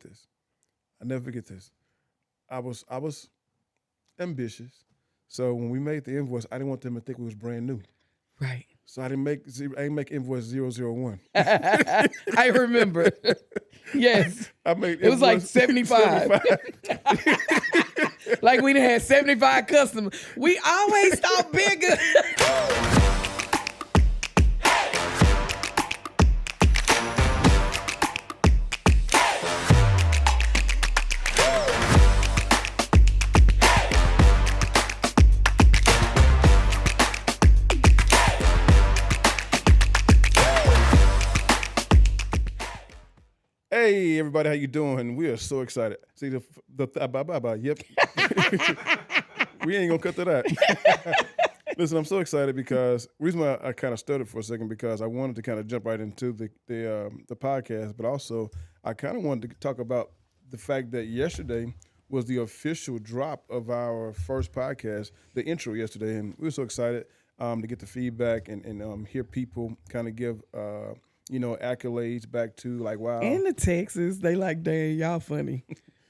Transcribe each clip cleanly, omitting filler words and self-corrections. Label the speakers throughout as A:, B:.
A: this. I never forget this. I was ambitious, so when we made the invoice, I didn't want them to think it was brand new.
B: Right.
A: So I didn't make invoice 001.
B: I remember. Yes.
A: I made
B: It was like
A: invoice
B: 75. Like we done had 75 customers. We always thought bigger.
A: Hey everybody, how you doing? We are so excited. See yep. We ain't gonna cut to that. Listen, I'm so excited because the reason why I kind of stuttered for a second because I wanted to kind of jump right into the podcast, but also I kind of wanted to talk about the fact that yesterday was the official drop of our first podcast, the intro yesterday, and we were so excited to get the feedback and hear people kind of give accolades back to like, wow.
B: And the Texas, they like, dang, y'all funny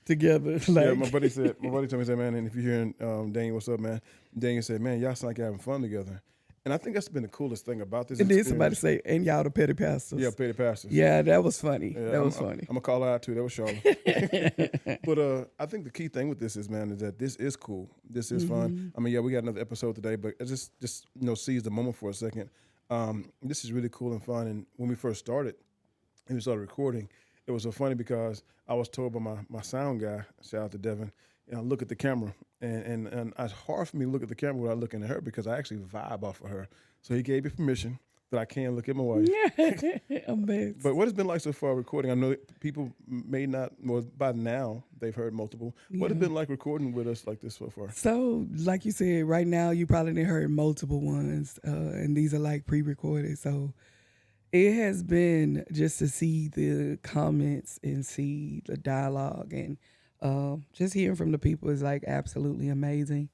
B: together. Like,
A: yeah, my buddy told me, said, man, and if you're hearing Daniel, what's up, man? Daniel said, man, y'all sound like you're having fun together. And I think that's been the coolest thing about this
B: and
A: experience.
B: then somebody say, and y'all the petty pastors.
A: Yeah, petty pastors.
B: Yeah, that was funny.
A: Yeah,
B: that was funny.
A: I'm going to call her out too. That was Charlotte. But I think the key thing with this is, man, is that this is cool. This is fun. I mean, yeah, we got another episode today, but just seize the moment for a second. This is really cool and fun. And when we first started, and we started recording, it was so funny because I was told by my sound guy, shout out to Devin, look at the camera. And it's hard for me to look at the camera without looking at her because I actually vibe off of her. So he gave me permission that I can look at my wife.
B: Amazing.
A: But what has it been like so far recording? I know people may not, well, by now they've heard multiple. What has it been like recording with us like this so far?
B: So, like you said, right now you probably didn't heard multiple ones, and these are like pre-recorded. So it has been just to see the comments and see the dialogue and just hearing from the people is like absolutely amazing.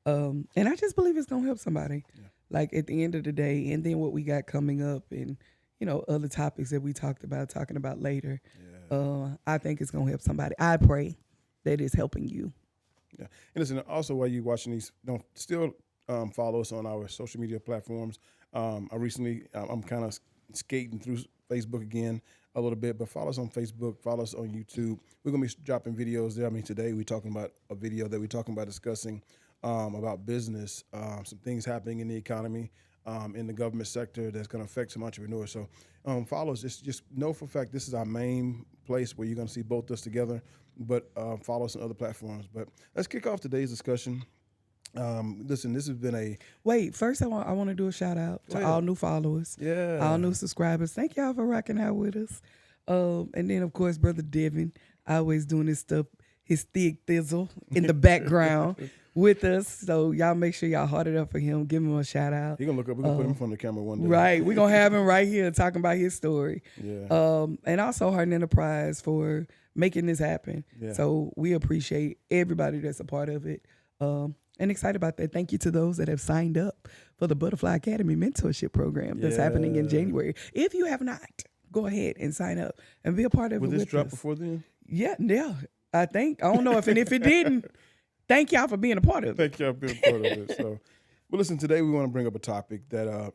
B: And I just believe it's going to help somebody. Yeah. Like at the end of the day, and then what we got coming up and, other topics that we talking about later. Yeah. I think it's going to help somebody. I pray that it's helping you.
A: Yeah. And listen, also while you're watching these, don't still follow us on our social media platforms. I'm kind of skating through Facebook again a little bit, but follow us on Facebook, follow us on YouTube. We're going to be dropping videos there. I mean, today we're talking about a video that we're talking about discussing about business, some things happening in the economy, in the government sector that's going to affect some entrepreneurs. So follow us. Just know for a fact this is our main place where you're going to see both us together, but follow us on other platforms. But let's kick off today's discussion. Listen, this has been a...
B: Wait, first I want to do a shout out to all new followers, all new subscribers. Thank y'all for rocking out with us. And then, of course, Brother Devin, always doing his stuff, his thick thizzle in the background with us. So y'all make sure y'all heart it up for him. Give him a shout out.
A: He gonna look up. We're gonna put him in front of the camera one day.
B: Right. We're gonna have him right here talking about his story.
A: Yeah.
B: And also Harden Enterprise for making this happen. Yeah. So we appreciate everybody that's a part of it. And excited about that. Thank you to those that have signed up for the Butterfly Academy mentorship program that's happening in January. If you have not, go ahead and sign up and be a part of it with us.
A: Will this drop before then?
B: Yeah. I think. I don't know if it didn't. Thank y'all for being a part of it.
A: Thank y'all for being a part of it. So, well, listen. Today we want to bring up a topic that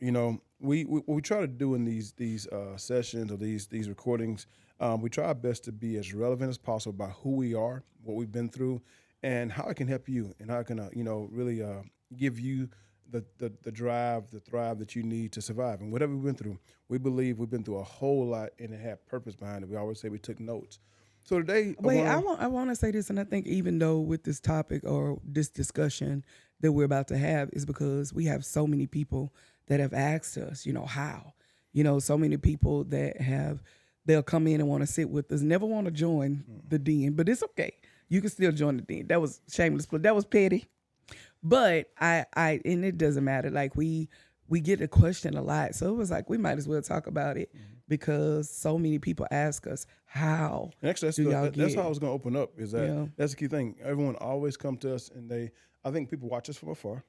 A: we try to do in these sessions or these recordings. We try our best to be as relevant as possible about who we are, what we've been through, and how it can help you, and how it can really give you the drive, the thrive that you need to survive. And whatever we've been through, we believe we've been through a whole lot, and it had purpose behind it. We always say we took notes. So today,
B: I want to say this, and I think even though with this topic or this discussion that we're about to have is because we have so many people that have asked us, how, so many people that they'll come in and want to sit with us, never want to join the den, but it's okay. You can still join the den. That was shameless, but that was petty. But I and it doesn't matter. Like we get a question a lot, so it was like we might as well talk about it because so many people ask us how.
A: And actually, that's how I was going to open up. Is that that's the key thing? Everyone always come to us, and I think people watch us from afar.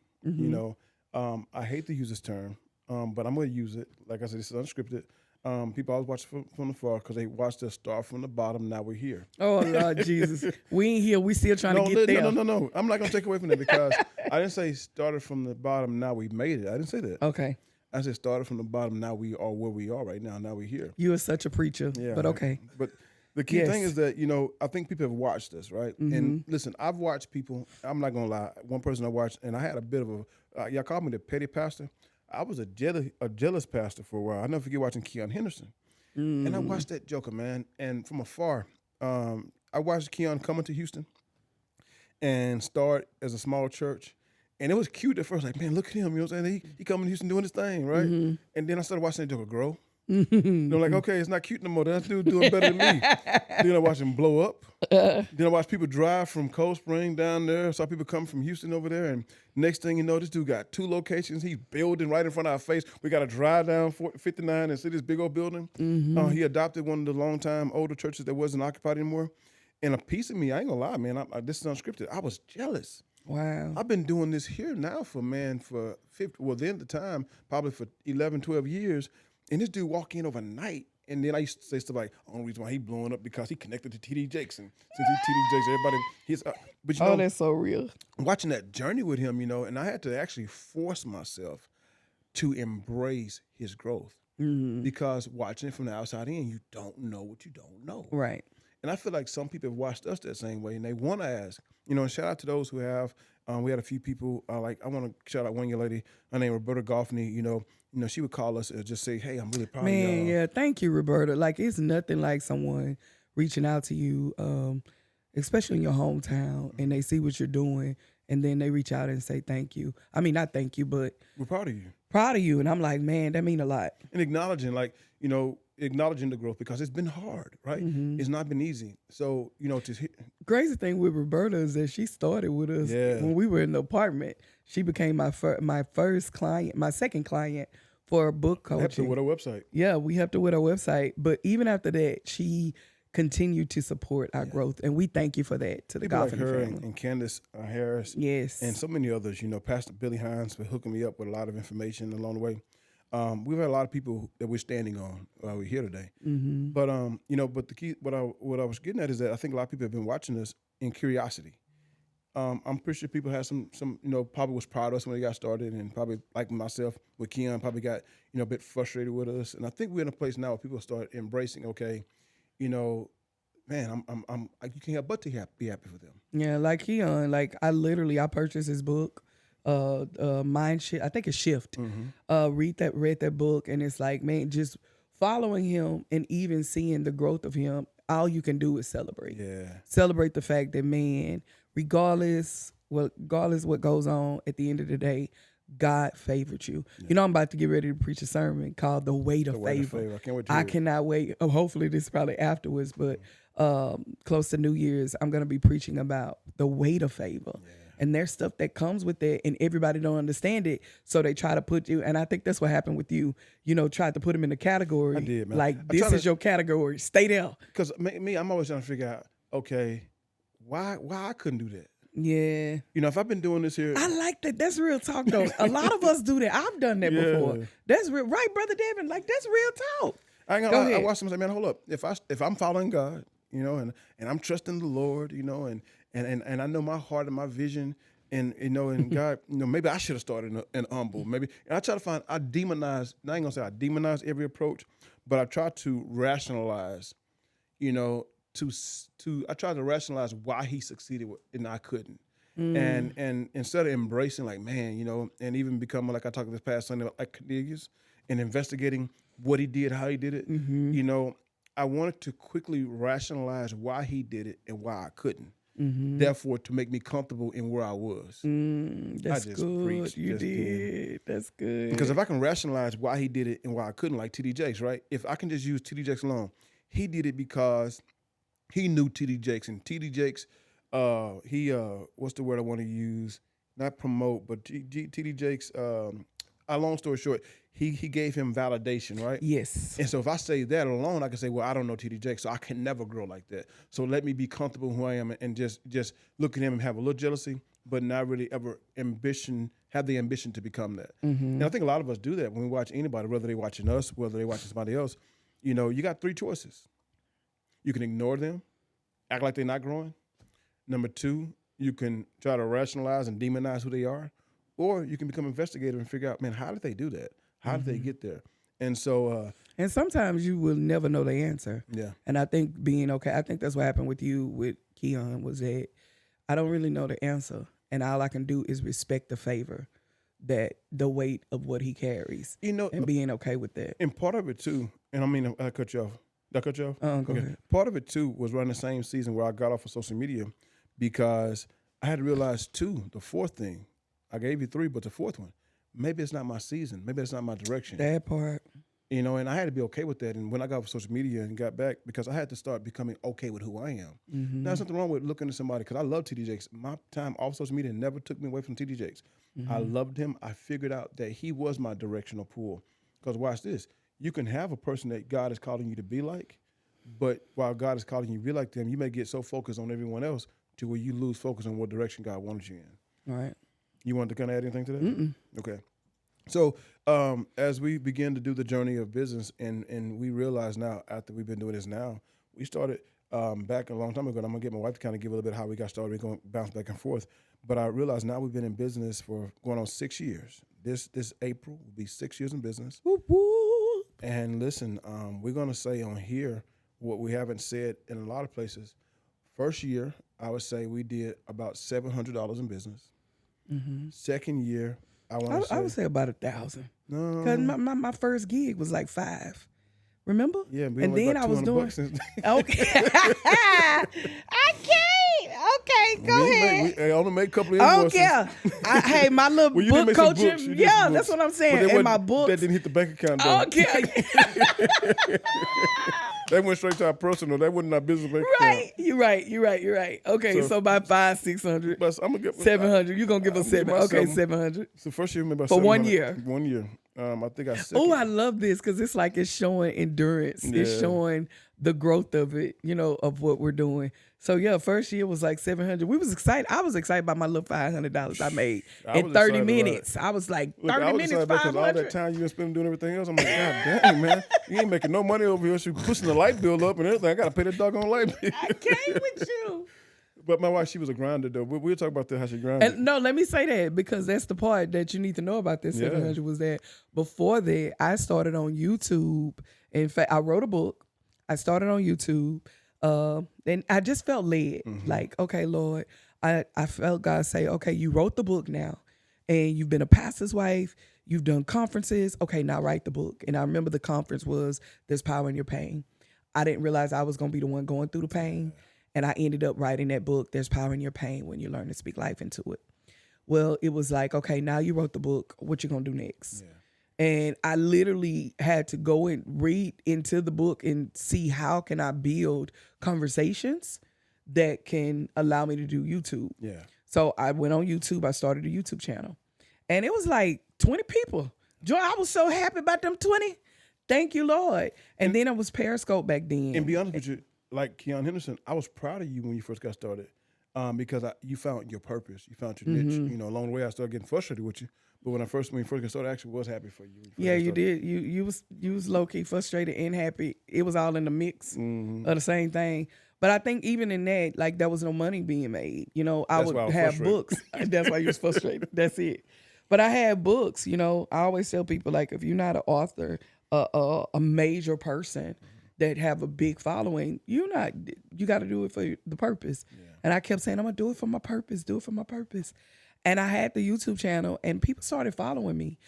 A: I hate to use this term, but I'm going to use it. Like I said, this is unscripted. People always watch from afar because they watched us start from the bottom. Now we're here.
B: Oh Lord Jesus, we ain't here. We still trying to get there.
A: No. I'm not gonna take away from that because I didn't say started from the bottom. Now we made it. I didn't say that.
B: Okay.
A: I said started from the bottom. Now we are where we are right now. Now we're here.
B: You are such a preacher.
A: Yeah.
B: But okay.
A: But the key thing is that, I think people have watched us, right?
B: Mm-hmm.
A: And listen, I've watched people. I'm not gonna lie. One person I watched, and I had a bit of a. Y'all called me the petty pastor. I was a jealous pastor for a while. I never forget watching Keon Henderson. And I watched that joker, man. And from afar, I watched Keon coming to Houston and start as a small church. And it was cute at first, like, man, look at him. You know what I'm saying? He coming to Houston doing his thing, right? Mm-hmm. And then I started watching that joker grow. They're like, okay, it's not cute no more. That dude doing better than me. Then I watch him blow up. Then I watch people drive from Cold Spring down there. Saw people come from Houston over there. And next thing you know, this dude got 2 locations. He's building right in front of our face. We got to drive down 59 and see this big old building. Mm-hmm. He adopted one of the longtime older churches that wasn't occupied anymore. And a piece of me, I ain't gonna lie, man, this is unscripted. I was jealous.
B: Wow.
A: I've been doing this here now for 50, then at the time, probably for 11, 12 years. And this dude walk in overnight. And then I used to say stuff like, only reason why he blowing up because he connected to TD Jakes. And since he's TD Jakes, everybody, but
B: that's so real.
A: Watching that journey with him, and I had to actually force myself to embrace his growth. Mm-hmm. Because watching it from the outside in, you don't know what you don't know.
B: Right.
A: And I feel like some people have watched us that same way, and they want to ask, and shout out to those who have. We had a few people, I want to shout out one young lady, her name Roberta Goffney, she would call us and just say, hey, I'm really proud of y'all.
B: Yeah, thank you, Roberta. Like, it's nothing like someone reaching out to you, especially in your hometown, and they see what you're doing, and then they reach out and say thank you. I mean, not thank you, but
A: we're proud of you.
B: Proud of you. And I'm like, man, that mean a lot.
A: And acknowledging, acknowledging the growth because it's been hard, right? Mm-hmm. It's not been easy. So,
B: crazy thing with Roberta is that she started with us when we were in the apartment. She became my first client, my second client for book coaching.
A: Helped her with her website.
B: Yeah, we helped her with her website. But even after that, she continued to support our growth. And we thank you for that to the
A: People
B: Goffin
A: like her
B: family.
A: And Candace Harris.
B: Yes.
A: And so many others, Pastor Billy Hines for hooking me up with a lot of information along the way. We've had a lot of people that we're standing on while we're here today. Mm-hmm. But but the key, what I was getting at is that I think a lot of people have been watching us in curiosity. I'm pretty sure people had some probably was proud of us when they got started, and probably like myself with Keon, probably got a bit frustrated with us. And I think we're in a place now where people start embracing, okay, man, you can't help but to be happy for them.
B: Yeah, like Keon, I purchased his book. Mind Shift. I think it's Shift. Mm-hmm. Read that book, and it's like, man, just following him and even seeing the growth of him. All you can do is celebrate.
A: Yeah, celebrate
B: the fact that, man, regardless what goes on, at the end of the day, God favored you. Yeah. I'm about to get ready to preach a sermon called "The Weight of Favor."
A: I can't wait.
B: I cannot wait. Oh, hopefully, this is probably afterwards, but close to New Year's, I'm going to be preaching about the weight of favor. Yeah. And there's stuff that comes with it, and everybody don't understand it, so they try to put you. And I think that's what happened with you. Tried to put him in the category.
A: I did, man.
B: Like, this is your category. Stay there.
A: Because me, I'm always trying to figure out, okay, why I couldn't do that.
B: Yeah.
A: If I've been doing this here.
B: I like that. That's real talk, though. A lot of us do that. I've done that before. That's real. Right, Brother Devin? Like, that's real talk.
A: I ain't gonna lie. I watch them say, man, hold up. If I'm following God, and I'm trusting the Lord, and I know my heart and my vision, and God, maybe I should have started in humble. Maybe, and I try to find, I ain't gonna say I demonize every approach, but I try to rationalize, I try to rationalize why he succeeded and I couldn't. And instead of embracing, like, man, and even becoming, like I talked this past Sunday, like Cornelius, and investigating what he did, how he did it, I wanted to quickly rationalize why he did it and why I couldn't. Mm-hmm. Therefore, to make me comfortable in where I was.
B: That's
A: I just
B: good.
A: Preached,
B: you
A: just
B: did. That's good.
A: Because if I can rationalize why he did it and why I couldn't, like TD Jakes, right? If I can just use TD Jakes alone, he did it because he knew TD Jakes. And TD Jakes, what's the word I want to use? Not promote, but TD Jakes, long story short, he gave him validation, right?
B: Yes.
A: And so if I say that alone, I can say, well, I don't know TD Jakes, so I can never grow like that. So let me be comfortable in who I am and just look at him and have a little jealousy, but not really ever ambition have the ambition to become that. And I think a lot of us do that when we watch anybody, whether they're watching us, whether they're watching somebody else. You know, you got 3 choices. You can ignore them, act like they're not growing. Number 2, you can try to rationalize and demonize who they are. Or you can become investigative and figure out, man, how did they do that? How did they get there? And so...
B: and sometimes you will never know the answer.
A: Yeah.
B: And I think I think that's what happened with you, with Keon, was that I don't really know the answer. And all I can do is respect the favor, that the weight of what he carries,
A: You know,
B: and being okay with that.
A: and part of it too, and I mean, I cut you off. Did I cut you off?
B: Go ahead.
A: Part of it too was running the same season where I got off of social media because I had to realize too, the 4th thing, I gave you 3, but the 4th one, maybe it's not my season. Maybe it's not my direction.
B: That part.
A: You know, and I had to be okay with that. And when I got off social media and got back, because I had to start becoming okay with who I am. Now, there's nothing wrong with looking at somebody, because I love TD Jakes. My time off social media never took me away from TD Jakes. I loved him. I figured out that he was my directional pull. Because watch this. You can have a person that God is calling you to be like, but while God is calling you to be like them, you may get so focused on everyone else to where you lose focus on what direction God wanted you in.
B: Right.
A: You want to kind of add anything to that? Okay. So as we begin to do the journey of business, and we realize now, after we've been doing this now, we started back a long time ago, and I'm going to get my wife to kind of give a little bit of how we got started. We're going to bounce back and forth. But I realize now we've been in business for going on 6 years. This April will be 6 years in business.
B: Whoop, whoop.
A: And listen, we're going to say on here what we haven't said in a lot of places. First year, I would say we did about $700 in business. Second year,
B: I would say about 1,000.
A: No.
B: Because my first gig was like 5. Remember?
A: Yeah,
B: and then I was doing. Okay. I can't. Okay, go ahead.
A: I only make a couple of
B: I don't
A: invoices.
B: care. Hey, my little
A: Well, you did
B: book
A: make some
B: coaching.
A: books. You did
B: Yeah,
A: some
B: that's
A: books.
B: what I'm
A: But
B: saying.
A: they
B: And
A: wasn't-
B: my book.
A: That didn't hit the bank account, though.
B: Okay.
A: That went straight to our personal. That wasn't our business bank
B: Right.
A: account.
B: You're right. Okay, so about 500, 600,
A: But I'm gonna get
B: 700. You're going to give us
A: I'm gonna
B: 7.
A: give
B: Okay,
A: myself-
B: 700.
A: So first year, maybe about
B: For 1
A: 700.
B: year.
A: 1 year. I think I.
B: Oh, I love this because it's like it's showing endurance. It's
A: Yeah.
B: showing the growth of it, of what we're doing. So yeah, first year was like 700. We was excited. I was excited about my little $500 I made
A: I
B: in
A: was
B: 30
A: excited about
B: minutes. I was like, 30
A: I was
B: minutes,
A: excited because all that
B: 500.
A: time you been spending doing everything else. I'm like, God dang, man, you ain't making no money over here. She pushing the light bill up and everything. I gotta pay the doggone light bill.
B: I came with you.
A: But my wife, she was a grinder though. We'll talk about that, how she grinded.
B: And no, let me say that because that's the part that you need to know about this 700 was that before that, I started on YouTube. In fact, I wrote a book. I started on YouTube. And I just felt led. Like, okay, Lord, I felt God say, okay, you wrote the book now. And you've been a pastor's wife. You've done conferences. Okay, now write the book. And I remember the conference was There's Power in Your Pain. I didn't realize I was going to be the one going through the pain. And I ended up writing that book, There's Power in Your Pain, when you learn to speak life into it. Well, it was like, okay, now you wrote the book. What you going to do next? Yeah. And I literally had to go and read into the book and see how can I build conversations that can allow me to do YouTube.
A: Yeah.
B: So I went on YouTube. I started a YouTube channel. And it was like 20 people. Joy, I was so happy about them 20. Thank you, Lord. And then it was Periscope back then.
A: And be honest with you, like Keon Henderson, I was proud of you when you first got started because you found your purpose. You found your niche. Along the way, I started getting frustrated with you. But when you first got started, I actually was happy for you.
B: Yeah, you did. You was low key frustrated and happy. It was all in the mix of the same thing. But I think even in that, like there was no money being made. I would have books. That's why you was frustrated. That's it. But I had books. I always tell people like if you're not an author, a major person that have a big following, you got to do it for the purpose. Yeah. And I kept saying, I'm gonna do it for my purpose. Do it for my purpose. And I had the YouTube channel and people started following me,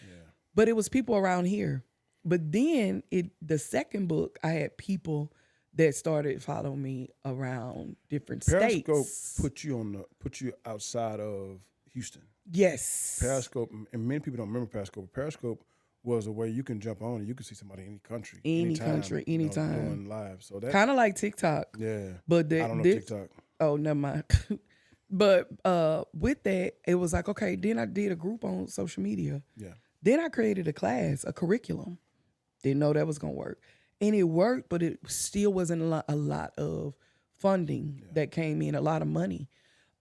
B: but it was people around here. But then the second book, I had people that started following me around different states.
A: Periscope put you outside of Houston.
B: Yes.
A: Periscope, and many people don't remember Periscope. Periscope was a way you can jump on and you can see somebody in any country. Anytime. Doing live. So that
B: kind of like TikTok.
A: Yeah.
B: But
A: I don't know TikTok.
B: Oh, never mind. But with that, it was like, okay, then I did a group on social media. Yeah. Then I created a class, a curriculum. Didn't know that was going to work. And it worked, but it still wasn't a lot of funding that came in, a lot of money.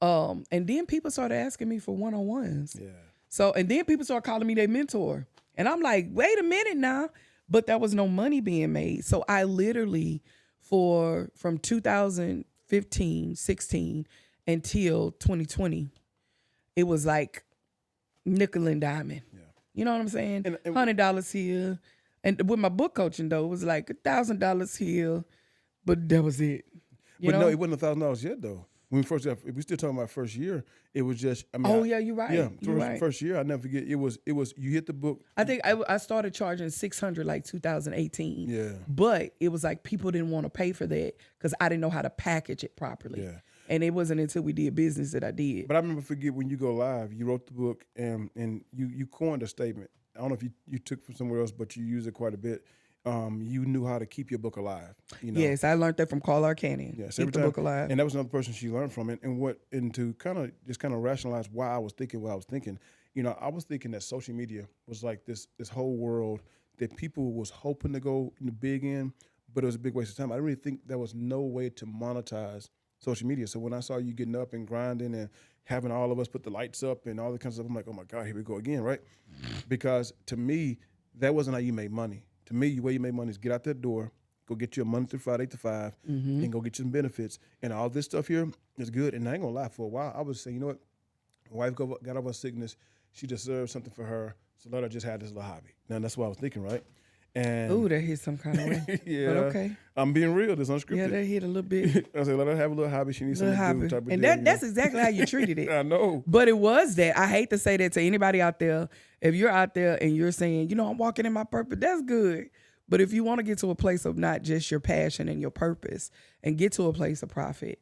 B: And then people started asking me for one-on-ones. Yeah. So, and then people start calling me their mentor. And I'm like, wait a minute now. But there was no money being made. So I literally, from 2015, 16 until 2020, it was like nickel and diamond.
A: Yeah.
B: You know what I'm saying?
A: And
B: $100 here. And with my book coaching, though, it was like $1,000 here. But that was it. You know?
A: No, it wasn't $1,000 yet, though. When we first got, if we still talking about first year, it was just. I mean,
B: yeah, you're right.
A: Yeah,
B: you're right.
A: first year, I never forget. It was. You hit the book.
B: I think I started charging $600 like 2018.
A: Yeah.
B: But it was like people didn't want to pay for that because I didn't know how to package it properly.
A: Yeah.
B: And it wasn't until we did business that I did.
A: But I remember forget when you go live, you wrote the book and you coined a statement. I don't know if you took from somewhere else, but you use it quite a bit. You knew how to keep your book alive. You know?
B: Yes, I learned that from Carl Arcanian.
A: Yes,
B: keep the book alive.
A: And that was another person she learned from. And to kind of rationalize why I was thinking what I was thinking. You know, I was thinking that social media was like this whole world that people was hoping to go big in, but it was a big waste of time. I really think there was no way to monetize social media. So when I saw you getting up and grinding and having all of us put the lights up and all that kind of stuff, I'm like, oh my God, here we go again, right? Because to me, that wasn't how you made money. To me, the way you make money is get out that door, go get you a Monday through Friday, 8 to 5, and go get you some benefits. And all this stuff here is good. And I ain't gonna lie, for a while, I was saying, you know what? My wife got over sickness. She deserves something for her. So let her just have this little hobby. Now, that's what I was thinking, right? And
B: Ooh, that hit some kind of way.
A: yeah.
B: But okay.
A: I'm being real. This unscripted.
B: Yeah, that hit a little bit.
A: I said, let her have a little hobby. She needs something to do. Type of
B: And
A: deal,
B: that's exactly how you treated it.
A: I know.
B: But it was that. I hate to say that to anybody out there. If you're out there and you're saying, I'm walking in my purpose, that's good. But if you want to get to a place of not just your passion and your purpose and get to a place of profit,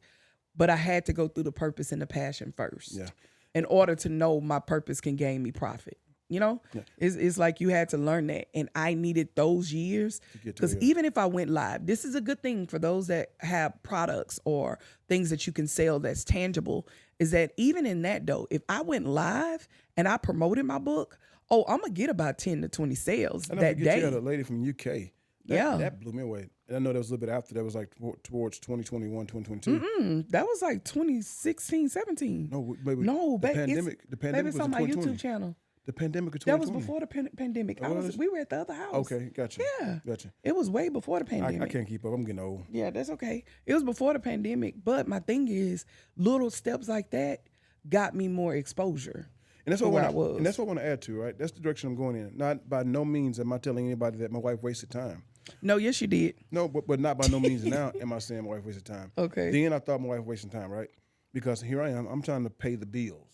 B: but I had to go through the purpose and the passion first.
A: Yeah.
B: In order to know my purpose can gain me profit. Yeah. It's like you had to learn that. And I needed those years. Because even if I went live, this is a good thing for those that have products or things that you can sell that's tangible, is that even in that though, if I went live and I promoted my book, I'm going to get about 10 to 20 sales that day.
A: You had a lady from UK. That blew me away. And I know that was a little bit after. That was like towards 2021, 2022.
B: That was like 2016, 17.
A: No, baby.
B: No,
A: the pandemic
B: maybe
A: was
B: it's on my
A: 2020.
B: YouTube channel.
A: The pandemic of 2020.
B: That was before the pandemic. We were at the other house.
A: Okay, gotcha.
B: Yeah.
A: Gotcha.
B: It was way before the pandemic.
A: I can't keep up. I'm getting old.
B: Yeah, that's okay. It was before the pandemic. But my thing is, little steps like that got me more exposure.
A: And that's what I was. And that's what I want to add to, right? That's the direction I'm going in. Not by no means am I telling anybody that my wife wasted time.
B: No, yes, you did.
A: No, but not by no means now am I saying my wife wasted time.
B: Okay.
A: Then I thought my wife wasting time, right? Because here I am. I'm trying to pay the bills.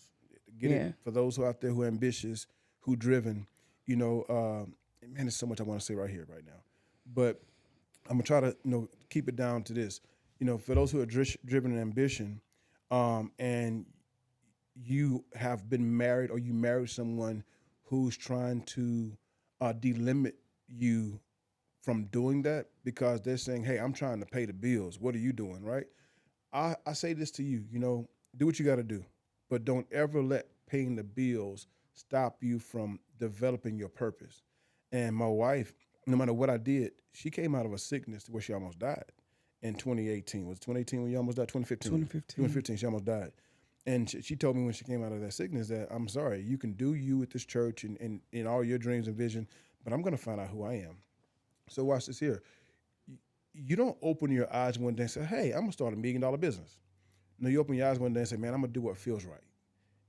A: Get it for those who are out there who are ambitious, who driven. Man, there's so much I want to say right here, right now. But I'm gonna try to keep it down to this. For those who are driven in ambition, and you have been married or you married someone who's trying to delimit you from doing that because they're saying, hey, I'm trying to pay the bills. What are you doing, right? I say this to you, do what you got to do, but don't ever let paying the bills stop you from developing your purpose. And my wife, no matter what I did, she came out of a sickness where she almost died in 2018. Was it 2018 when you almost died? 2015. 2015, she almost died. And she told me when she came out of that sickness that, I'm sorry, you can do you at this church and in all your dreams and vision, but I'm going to find out who I am. So watch this here. You don't open your eyes one day and say, hey, I'm going to start $1 million business. No, you open your eyes one day and say, man, I'm going to do what feels right.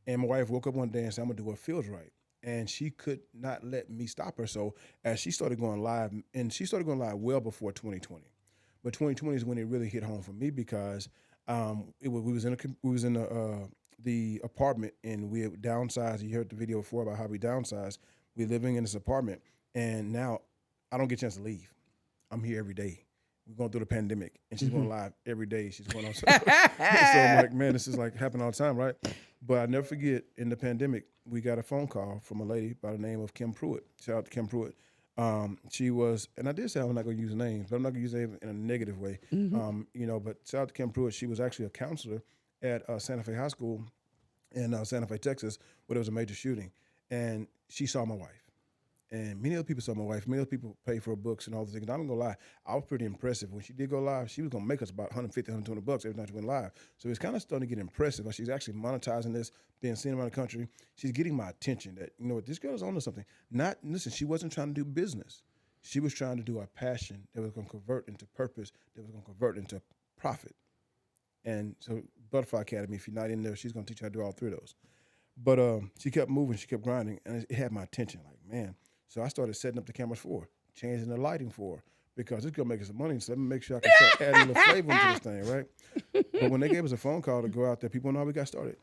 A: And my wife woke up one day and said, I'm going to do what feels right. And she could not let me stop her. So as she started going live, and she started going live well before 2020. But 2020 is when it really hit home for me because we was in the apartment and we had downsized. You heard the video before about how we downsized. We're living in this apartment, and now I don't get a chance to leave. I'm here every day. We're going through the pandemic, and she's going live every day. She's going on. So I'm like, man, this is like happening all the time, right? But I never forget, in the pandemic, we got a phone call from a lady by the name of Kim Pruitt. Shout out to Kim Pruitt. She was, and I did say I'm not going to use names, but I'm not going to use names in a negative way. But shout out to Kim Pruitt. She was actually a counselor at Santa Fe High School in Santa Fe, Texas, where there was a major shooting. And she saw my wife. And many other people saw my wife. Many other people pay for her books and all those things. I'm going to lie. I was pretty impressive. When she did go live, she was going to make us about $150, $120 every time she went live. So it's kind of starting to get impressive. Like she's actually monetizing this, being seen around the country. She's getting my attention that, you know what, this girl is on to something. Listen, she wasn't trying to do business. She was trying to do a passion that was going to convert into purpose, that was going to convert into profit. And so Butterfly Academy, if you're not in there, she's going to teach you how to do all three of those. But she kept moving, she kept grinding, and it had my attention. Like, man. So I started setting up the cameras for her, changing the lighting for her, because it's going to make us some money, so let me make sure I can start adding a little flavor into this thing, right? But when they gave us a phone call to go out there, people know how we got started.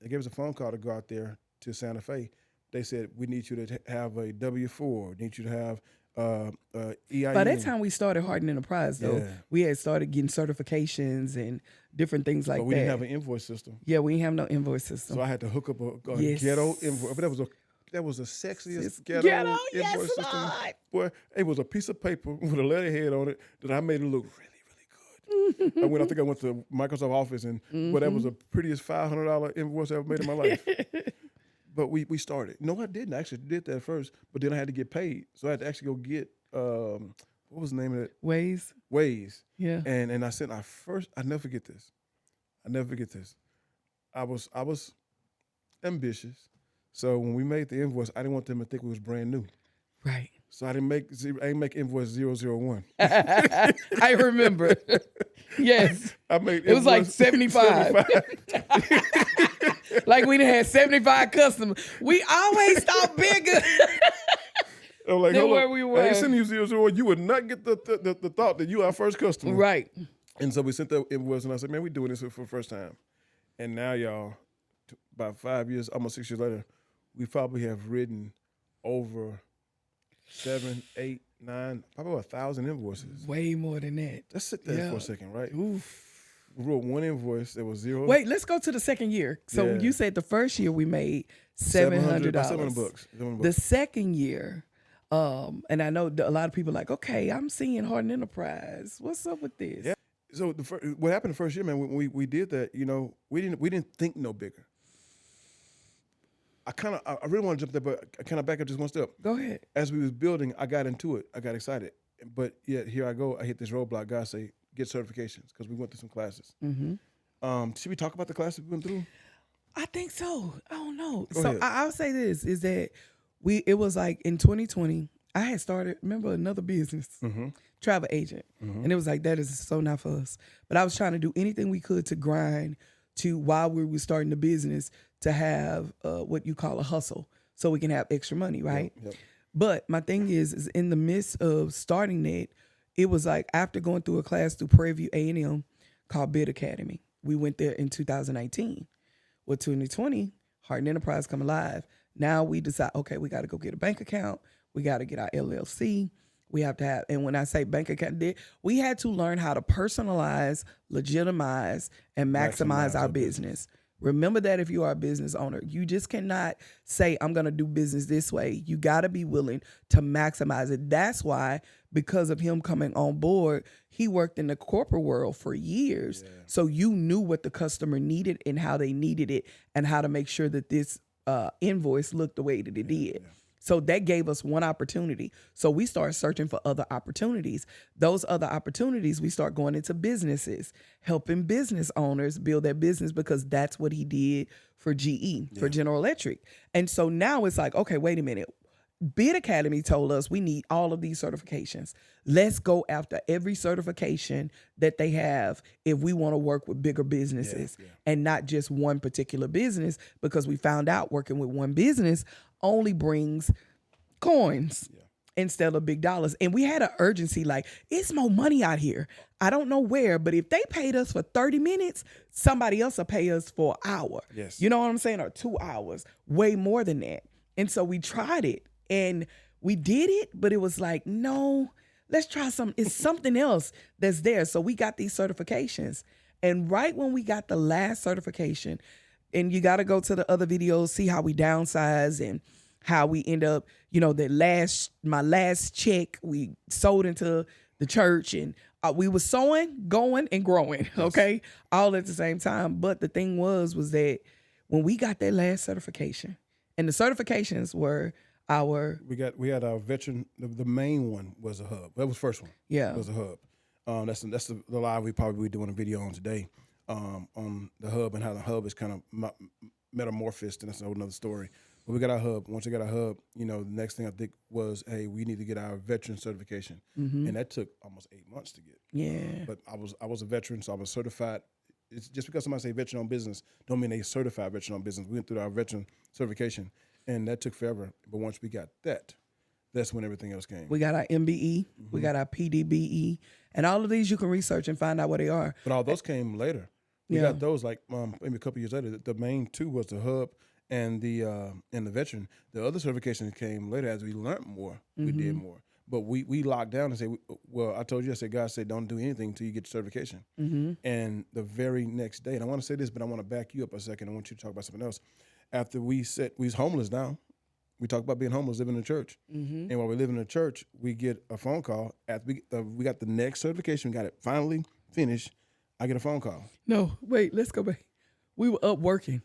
A: They gave us a phone call to go out there to Santa Fe. They said, we need you to have a W-4, need you to have EIN.
B: By that time we started Harden Enterprise, though, we had started getting certifications and different things like that.
A: But we didn't have an invoice system.
B: Yeah, we didn't have no invoice system.
A: So I had to hook up a ghetto invoice. But that was the sexiest ghetto invoice system. Boy, it was a piece of paper with a letterhead on it that I made it look really, really good. I think I went to Microsoft Office, and that was the prettiest $500 invoice I ever made in my life. But we started. No, I didn't. I actually did that first, but then I had to get paid. So I had to actually go get, what was the name of it? Waze.
B: Yeah.
A: And I sent I never forget this. I was ambitious. So when we made the invoice, I didn't want them to think it was brand new.
B: Right.
A: So I didn't make invoice 001.
B: I remember. Yes.
A: It
B: was like 75. Like we done had 75 customers. We always thought bigger.
A: I'm like,
B: than
A: hold
B: where
A: on.
B: we were.
A: I ain't sending you 001. You would not get the thought that you are our first customer.
B: Right.
A: And so we sent that invoice, and I said, man, we're doing this for the first time. And now, y'all, about 5 years, almost 6 years later, we probably have written over 7, 8, 9, probably 1,000 invoices.
B: Way more than that.
A: Let's sit there for a second, right?
B: Oof.
A: We wrote one invoice that was zero.
B: Wait, let's go to the second year. So you said the first year we made $700.
A: $700.
B: The second year, and I know a lot of people are like, okay, I'm seeing Harden Enterprise. What's up with this?
A: Yeah. So what happened the first year, man? When we did that, we didn't think no bigger. I really want to jump there, but I kind of back up just one step.
B: Go ahead.
A: As we was building, I got into it. I got excited, but yet here I go. I hit this roadblock. God say, get certifications, because we went through some classes. Mm-hmm. Should we talk about the classes we went through?
B: I think so. I don't know.
A: Go ahead.
B: I'll say this, is that it was like in 2020, I had started, remember, another business, travel agent. And it was like, that is so not for us. But I was trying to do anything we could to grind to, while we were starting the business, to have what you call a hustle, so we can have extra money, right?
A: Yep.
B: But my thing is in the midst of starting that, it was like after going through a class through Prairie View A&M called Bid Academy. We went there in 2019. With 2020, Harden Enterprise come alive. Now we decide, okay, we got to go get a bank account. We got to get our LLC. We have to have, and when I say bank account, we had to learn how to personalize, legitimize, and maximize our business. Remember that if you are a business owner, you just cannot say, I'm going to do business this way. You got to be willing to maximize it. That's why, because of him coming on board, he worked in the corporate world for years. Yeah. So you knew what the customer needed and how they needed it and how to make sure that this invoice looked the way that it did. Yeah. So that gave us one opportunity. So we started searching for other opportunities. Those other opportunities, we start going into businesses, helping business owners build their business, because that's what he did for GE, for General Electric. And so now it's like, okay, wait a minute. Bid Academy told us we need all of these certifications. Let's go after every certification that they have if we want to work with bigger businesses and not just one particular business, because we found out working with one business only brings coins instead of big dollars. And we had an urgency, like, it's more money out here. I don't know where, but if they paid us for 30 minutes, somebody else will pay us for an hour.
A: Yes.
B: You know what I'm saying? Or 2 hours, way more than that. And so we tried it and we did it, but it was like, no, let's try something. It's something else that's there. So we got these certifications. And right when we got the last certification, and you got to go to the other videos, see how we downsize and how we end up, my last check, we sold into the church, and we were sowing, going, and growing, okay? All at the same time. But the thing was that when we got that last certification, and the certifications were our
A: We had our veteran. The main one was a hub. That was the first one.
B: Yeah.
A: Was a hub. That's the live we probably be doing a video on today, on the hub and how the hub is kind of metamorphosed, and that's another story. But we got our hub. Once we got our hub, the next thing I think was, hey, we need to get our veteran certification, and that took almost 8 months to get.
B: Yeah.
A: But I was a veteran, so I was certified. It's just because somebody say veteran on business, don't mean they certified veteran on business. We went through our veteran certification, and that took forever. But once we got that, that's when everything else came.
B: We got our MBE, we got our PDBE, and all of these you can research and find out what they are.
A: But all those came later. We got those like maybe a couple years later. The main two was the hub and the veteran. The other certifications came later as we learned more. We did more. But we locked down and said, well, I told you, God said, don't do anything until you get your certification. And the very next day, and I want to say this, but I want to back you up a second. I want you to talk about something else. After we was homeless now, we talked about being homeless, living in the church. And while we're living in the church, we get a phone call. After we got the next certification, we got it finally finished, I get a phone call.
B: No, wait, let's go back. We were up working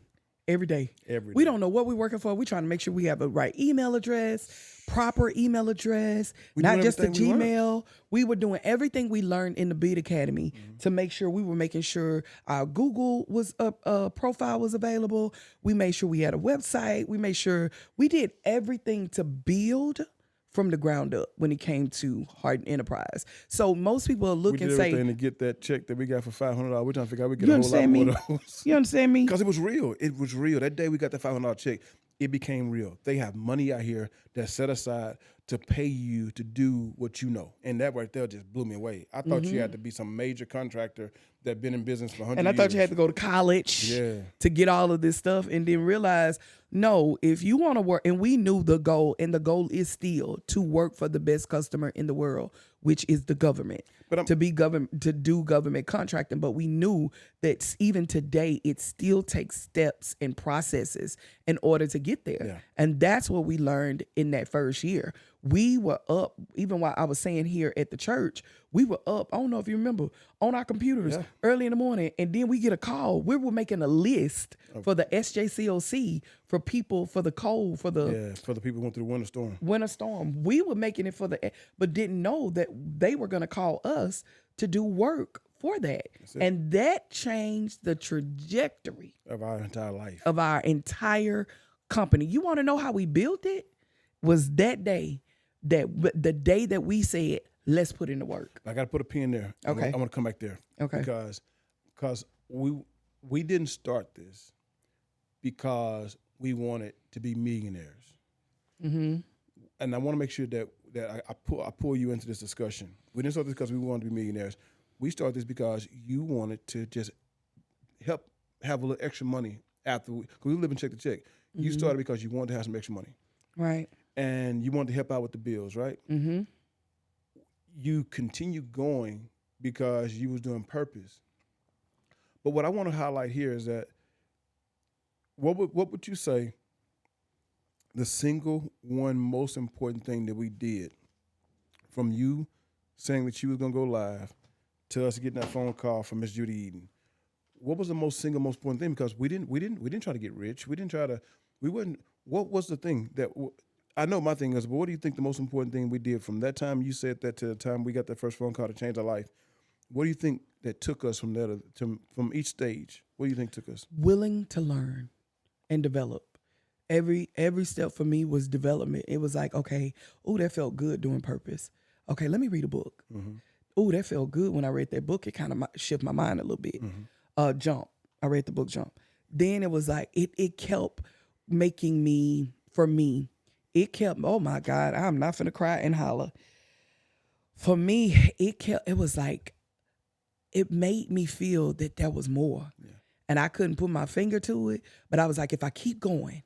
B: every day. We don't know what we're working for. We're trying to make sure we have the right email address, proper email address, not just the Gmail. We were doing everything we learned in the Beat Academy to make sure we were making sure our Google was profile was available. We made sure we had a website. We made sure we did everything to build from the ground up when it came to Harden Enterprise. So most people look and say,
A: we did everything to get that check that we got for $500. We're trying to figure out we get a whole lot more of those.
B: You understand me?
A: Because it was real. It was real. That day we got that $500 check, it became real. They have money out here that's set aside to pay you to do what you know. And that right there just blew me away. I thought you had to be some major contractor that been in business for 100 years.
B: And I thought you had to go to college to get all of this stuff, and then realize, no, if you want to work, and we knew the goal, and the goal is still to work for the best customer in the world, which is the government, to do government contracting. But we knew that even today, it still takes steps and processes in order to get there. Yeah. And that's what we learned in that first year. We were up, even while I was saying here at the church, we were up, I don't know if you remember, on our computers early in the morning, and then we get a call. We were making a list for the SJCOC, for people, for the cold, for the
A: people who went through the
B: winter storm. We were making it but didn't know that they were going to call us to do work for that. And that changed the trajectory
A: of our entire life,
B: of our entire company. You want to know how we built it? Was that day, the day that we said, let's put in the work.
A: I got to put a pin there.
B: Okay.
A: I want to come back there.
B: Okay.
A: Because we didn't start this because we wanted to be millionaires. And I want to make sure that I pull you into this discussion. We didn't start this because we wanted to be millionaires. We started this because you wanted to just help have a little extra money after because we live in check to check. You started because you wanted to have some extra money.
B: Right.
A: And you wanted to help out with the bills, right? You continue going because you was doing purpose. But what I want to highlight here is that what would you say the single one most important thing that we did from you saying that you was gonna go live to us getting that phone call from Miss Judy Eden? What was the most important thing? Because we didn't try to get rich. What was the thing that? I know my thing is, but what do you think the most important thing we did from that time you said that to the time we got that first phone call to change our life? What do you think that took us from that from each stage? What do you think took us?
B: Willing to learn and develop. Every step for me was development. It was like, okay, oh, that felt good doing purpose. Okay, let me read a book. Oh, that felt good when I read that book. It kind of shifted my mind a little bit. Jump. I read the book Jump. Then it was like, it kept making me, for me, it kept, oh my God, I'm not finna cry and holler. For me, it was like, it made me feel that there was more. Yeah. And I couldn't put my finger to it, but I was like, if I keep going,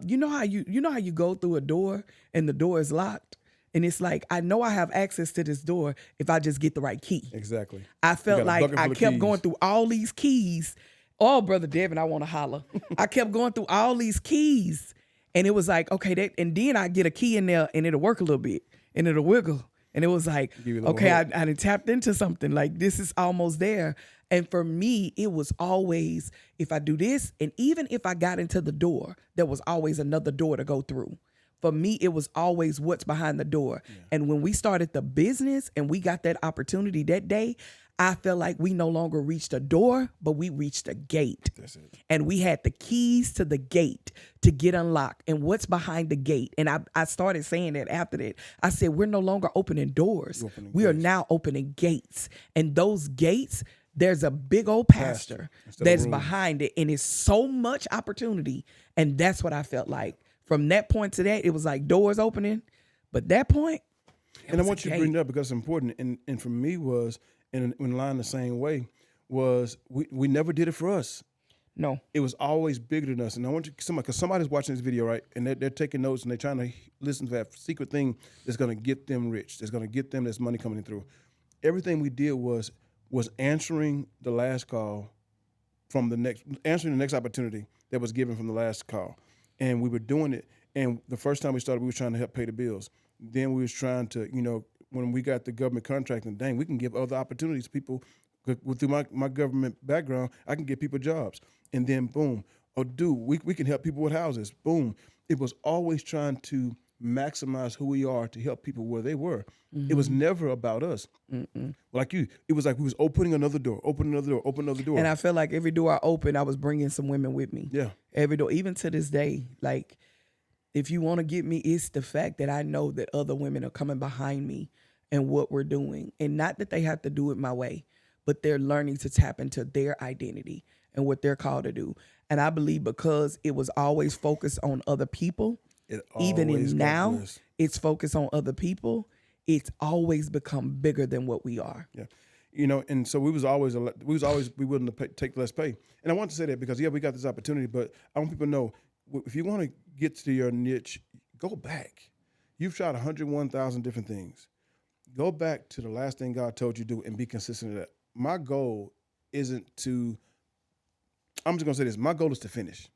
B: you know how you go through a door and the door is locked? And it's like, I know I have access to this door if I just get the right key.
A: Exactly.
B: I felt like I kept going through all these keys. Oh, Brother Devin, I want to holler. I kept going through all these keys. And it was like, okay, and then I get a key in there and it'll work a little bit and it'll wiggle. And it was like, okay, I done tapped into something. Like, this is almost there. And for me, it was always, if I do this, and even if I got into the door, there was always another door to go through. for me, it was always what's behind the door. Yeah. And when we started the business and we got that opportunity that day, I felt like we no longer reached a door, but we reached a gate. That's it. And we had the keys to the gate to get unlocked. And what's behind the gate? And I started saying that after that. I said, we're no longer opening doors. We are now opening gates. And those gates, there's a big old pastor that's behind it. And it's so much opportunity. And that's what I felt like. From that point to that, it was like doors opening. But that point,
A: and I want you to bring it up because it's important. And for me was, in line the same way, was we never did it for us.
B: No.
A: It was always bigger than us. And I want you, because somebody's watching this video, right? And they're taking notes and they're trying to listen to that secret thing that's going to get them rich. That's going to get them this money coming through. Everything we did was answering the last call answering the next opportunity that was given from the last call. And we were doing it. And the first time we started, we were trying to help pay the bills. Then we was trying to, when we got the government contract, and dang, we can give other opportunities. People, through my government background, I can give people jobs. And then boom, we can help people with houses. Boom. It was always trying to maximize who we are to help people where they were. Mm-hmm. It was never about us. Mm-mm. Like you, it was like we was opening another door.
B: And I feel like every door I opened, I was bringing some women with me.
A: Yeah.
B: Every door, even to this day, like, if you want to get me, it's the fact that I know that other women are coming behind me and what we're doing. And not that they have to do it my way, but they're learning to tap into their identity and what they're called to do. And I believe because it was always focused on other people, even in now, it's focused on other people, it's always become bigger than what we are.
A: Yeah. And so we be willing to take less pay. And I want to say that because, we got this opportunity, but I want people to know, if you want to get to your niche, go back. You've tried 101,000 different things. Go back to the last thing God told you to do and be consistent with that. My goal isn't to, I'm just going to say this. My goal is to finish.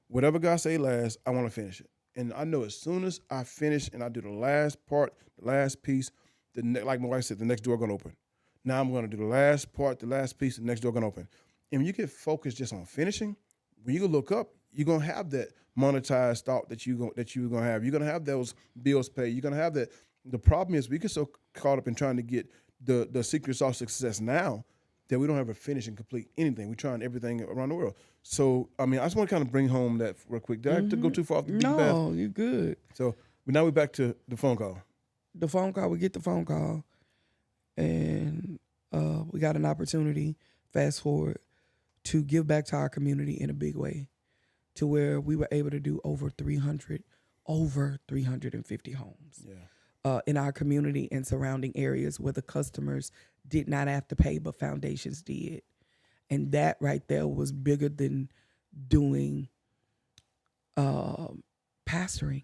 A: Whatever God say last, I want to finish it. And I know as soon as I finish and I do the last part, the last piece, like my wife said, the next door going to open. Now I'm going to do the last part, the last piece, the next door going to open. And when you get focused just on finishing, when you look up, you're going to have that monetized thought that you're going to have. You're going to have those bills paid. You're going to have that. The problem is we get so caught up in trying to get the secret sauce success now that we don't ever finish and complete anything. We're trying everything around the world. So, I just want to kind of bring home that real quick. Did I have to go too far off the beaten path?
B: No, you're good.
A: So now we're back to the phone call.
B: We get the phone call, and we got an opportunity, fast forward, to give back to our community in a big way, to where we were able to do over 350 homes in our community and surrounding areas where the customers did not have to pay, but foundations did. And that right there was bigger than doing pastoring.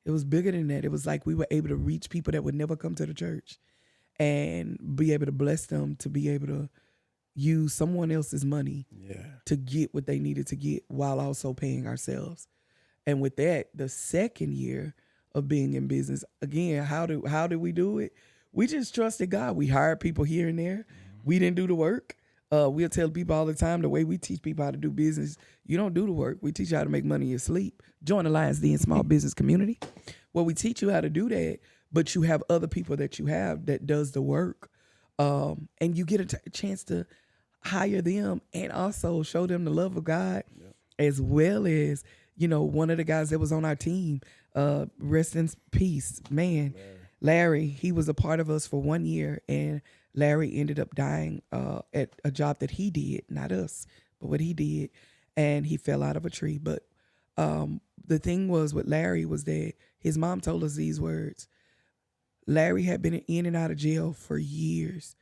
B: It was bigger than that. It was like we were able to reach people that would never come to the church and be able to bless them, to be able to use someone else's money to get what they needed to get while also paying ourselves. And with that, the second year of being in business, again, how did we do it? We just trusted God. We hired people here and there. We didn't do the work. We'll tell people all the time, the way we teach people how to do business, you don't do the work. We teach you how to make money in your sleep. Join the Lions Den Small Business Community, where we teach you how to do that, but you have other people that you have that does the work. And you get a chance to hire them and also show them the love of God, as well as, one of the guys that was on our team, rest in peace, man, Larry, he was a part of us for 1 year, and Larry ended up dying at a job that he did, not us, but what he did, and he fell out of a tree. But the thing was with Larry was that his mom told us these words. Larry had been in and out of jail for years,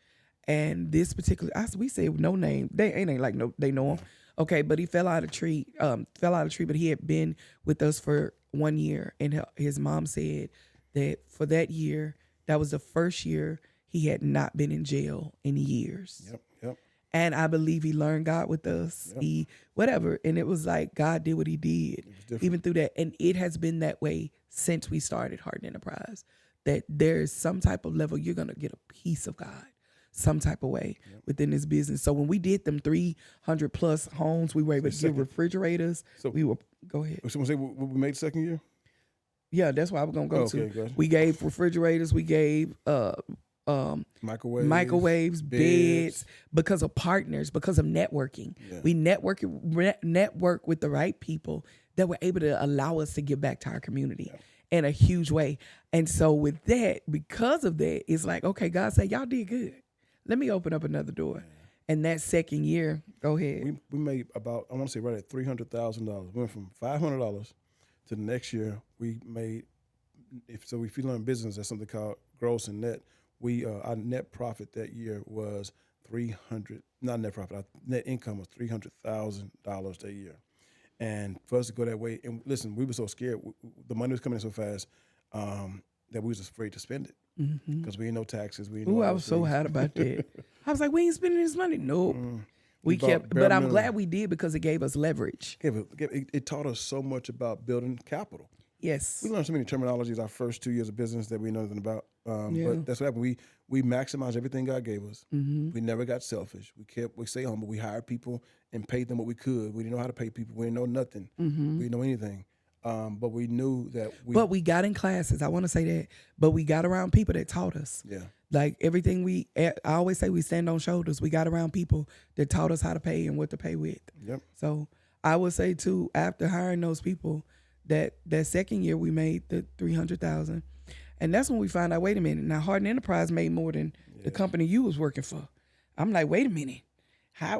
B: and this particular, we say no name, they ain't like no, they know him, okay, but he fell out of a tree, but he had been with us for 1 year, and his mom said that for that year, that was the first year he had not been in jail in years.
A: Yep.
B: And I believe he learned God with us. Yep. And it was like God did what he did, even through that. And it has been that way since we started Harden Enterprise, that there's some type of level you're going to get a piece of God some type of way within this business. So when we did them 300 plus homes, we were able to get refrigerators.
A: So
B: go ahead.
A: Someone say we made second year?
B: Yeah, that's why I was gonna go
A: Okay,
B: to.
A: good.
B: We gave refrigerators. We gave microwaves, beds, because of partners, because of networking.
A: Yeah.
B: We network with the right people that were able to allow us to give back to our community in a huge way. And so with that, because of that, it's like, okay, God said, y'all did good. Let me open up another door. And that second year, go ahead.
A: We made about, I want to say right at $300,000. We went from $500 to the next year. We made, if you learn business, that's something called gross and net. Our net profit that year was not net profit, our net income was $300,000 that year. And for us to go that way, and listen, we were so scared. The money was coming in so fast that we was afraid to spend it because we ain't no taxes.
B: I was so hot about that. I was like, we ain't spending this money. Nope. We kept, but I'm glad we did because it gave us leverage.
A: It taught us so much about building capital.
B: Yes.
A: We learned so many terminologies our first 2 years of business that we know nothing about. But that's what happened. We maximized everything God gave us. We never got selfish. We stayed humble. We hired people and paid them what we could. We didn't know how to pay people. We didn't know nothing. We didn't know anything. But we knew that
B: But we got in classes. I want to say that. But we got around people that taught us.
A: Yeah.
B: Like everything I always say we stand on shoulders. We got around people that taught us how to pay and what to pay with.
A: Yep.
B: So I would say too, after hiring those people, that second year we made the $300,000. And that's when we found out, wait a minute, now Harden Enterprise made more than the company you was working for. I'm like, wait a minute. How